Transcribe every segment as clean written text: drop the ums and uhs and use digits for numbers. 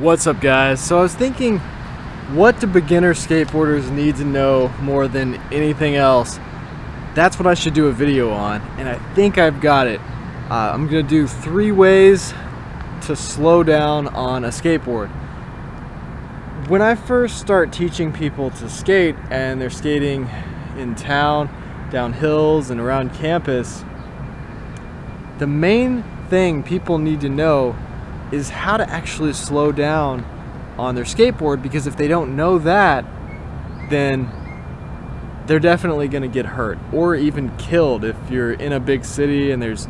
What's up, guys? So I was thinking, what do beginner skateboarders need to know more than anything else? That's what I should do a video on, and I think I've got it. I'm gonna do 3 ways to slow down on a skateboard. When I first start teaching people to skate and they're skating in town, down hills and around campus, the main thing people need to know is how to actually slow down on their skateboard, because if they don't know that, then they're definitely going to get hurt or even killed if you're in a big city and there's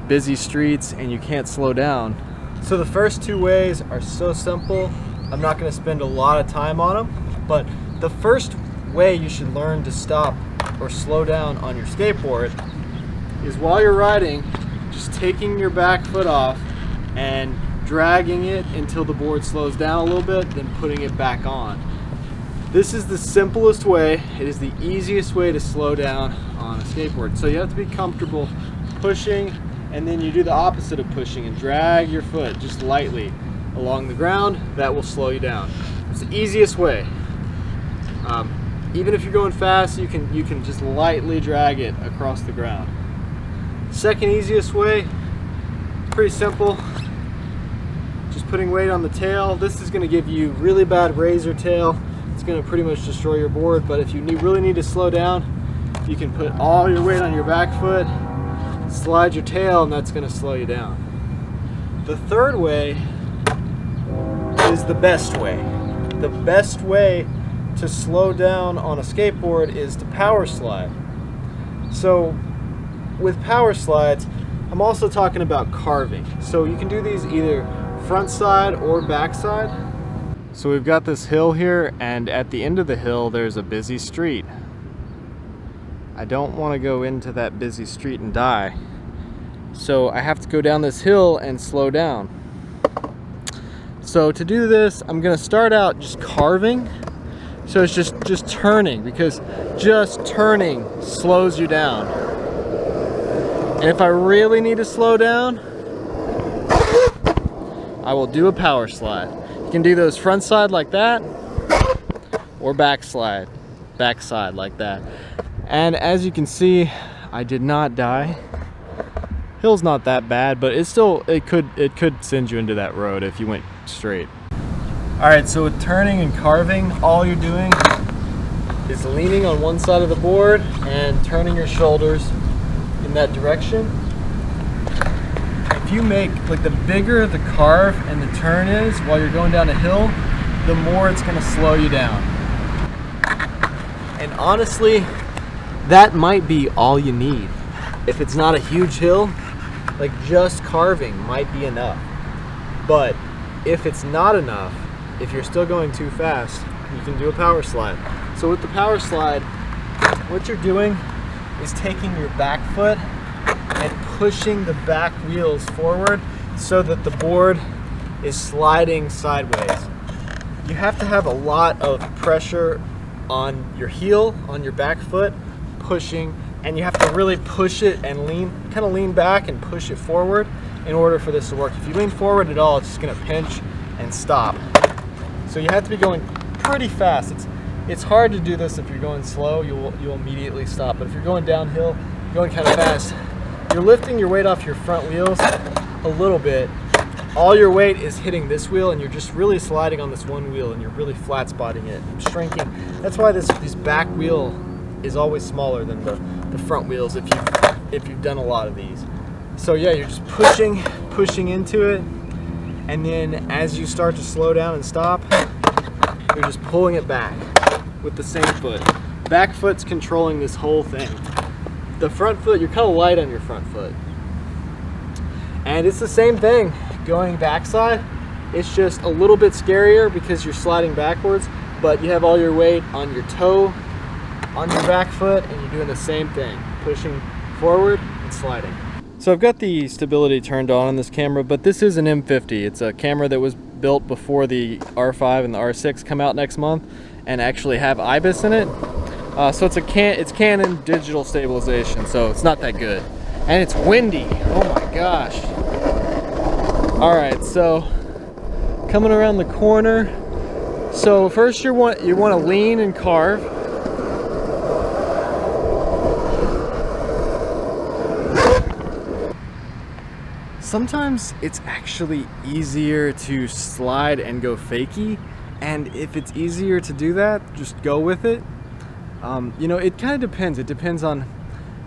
busy streets and you can't slow down. So the first 2 ways are so simple, I'm not going to spend a lot of time on them, but the first way you should learn to stop or slow down on your skateboard is while you're riding, just taking your back foot off and dragging it until the board slows down a little bit, then putting it back on. This is the simplest way. It is the easiest way to slow down on a skateboard. So you have to be comfortable pushing, and then you do the opposite of pushing and drag your foot just lightly along the ground. That will slow you down. It's the easiest way. Even if you're going fast, you can just lightly drag it across the ground. Second easiest way, pretty simple. Just putting weight on the tail. This is going to give you really bad razor tail. It's going to pretty much destroy your board, but if you really need to slow down, you can put all your weight on your back foot, slide your tail, and that's going to slow you down. The third way is the best way. The best way to slow down on a skateboard is to power slide. So with power slides, I'm also talking about carving. So you can do these either front side or back side. So we've got this hill here, and at the end of the hill there's a busy street. I don't want to go into that busy street and die, so I have to go down this hill and slow down. So to do this, I'm going to start out just carving. So it's just turning, because just turning slows you down. And if I really need to slow down, I will do a power slide. You can do those front side like that, or back side like that. And as you can see, I did not die. Hill's not that bad, but it could send you into that road if you went straight. Alright, so with turning and carving, all you're doing is leaning on one side of the board and turning your shoulders in that direction. If you make, like, the bigger the carve and the turn is while you're going down a hill, the more it's going to slow you down. And honestly, that might be all you need. If it's not a huge hill, like, just carving might be enough. But if it's not enough, if you're still going too fast, you can do a power slide. So with the power slide, what you're doing is taking your back foot and pushing the back wheels forward so that the board is sliding sideways. You have to have a lot of pressure on your heel, on your back foot, pushing, and you have to really push it and kind of lean back and push it forward in order for this to work. If you lean forward at all, it's just going to pinch and stop. So you have to be going pretty fast. It's hard to do this if you're going slow. You'll immediately stop. But if you're going downhill, going kind of fast, you're lifting your weight off your front wheels a little bit. All your weight is hitting this wheel, and you're just really sliding on this one wheel, and you're really flat spotting it, shrinking. That's why this back wheel is always smaller than the front wheels if you've done a lot of these. So yeah, you're just pushing into it, and then as you start to slow down and stop, you're just pulling it back with the same foot. Back foot's controlling this whole thing. The front foot, you're kind of light on your front foot. And it's the same thing going backside. It's just a little bit scarier because you're sliding backwards, but you have all your weight on your toe, on your back foot, and you're doing the same thing, pushing forward and sliding. So I've got the stability turned on this camera, but this is an M50. It's a camera that was built before the R5 and the R6 come out next month and actually have IBIS in it. So it's Canon digital stabilization, so it's not that good. And it's windy. Oh my gosh. Alright, so coming around the corner. So first you want to lean and carve. Sometimes it's actually easier to slide and go fakie, and if it's easier to do that, just go with it. You know, it kind of depends. It depends on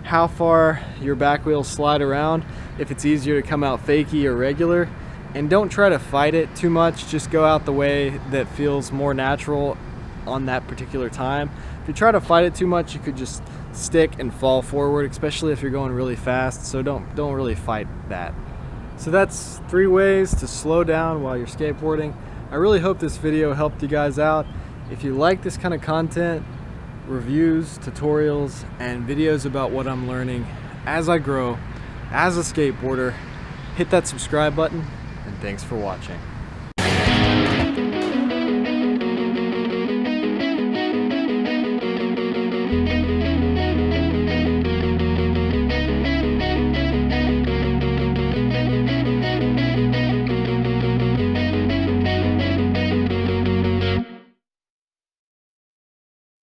how far your back wheels slide around, if it's easier to come out fakie or regular. And don't try to fight it too much, just go out the way that feels more natural on that particular time. If you try to fight it too much, you could just stick and fall forward, especially if you're going really fast, so don't really fight that. So that's 3 ways to slow down while you're skateboarding. I really hope this video helped you guys out. If you like this kind of content, reviews, tutorials, and videos about what I'm learning as I grow as a skateboarder, hit that subscribe button, and thanks for watching.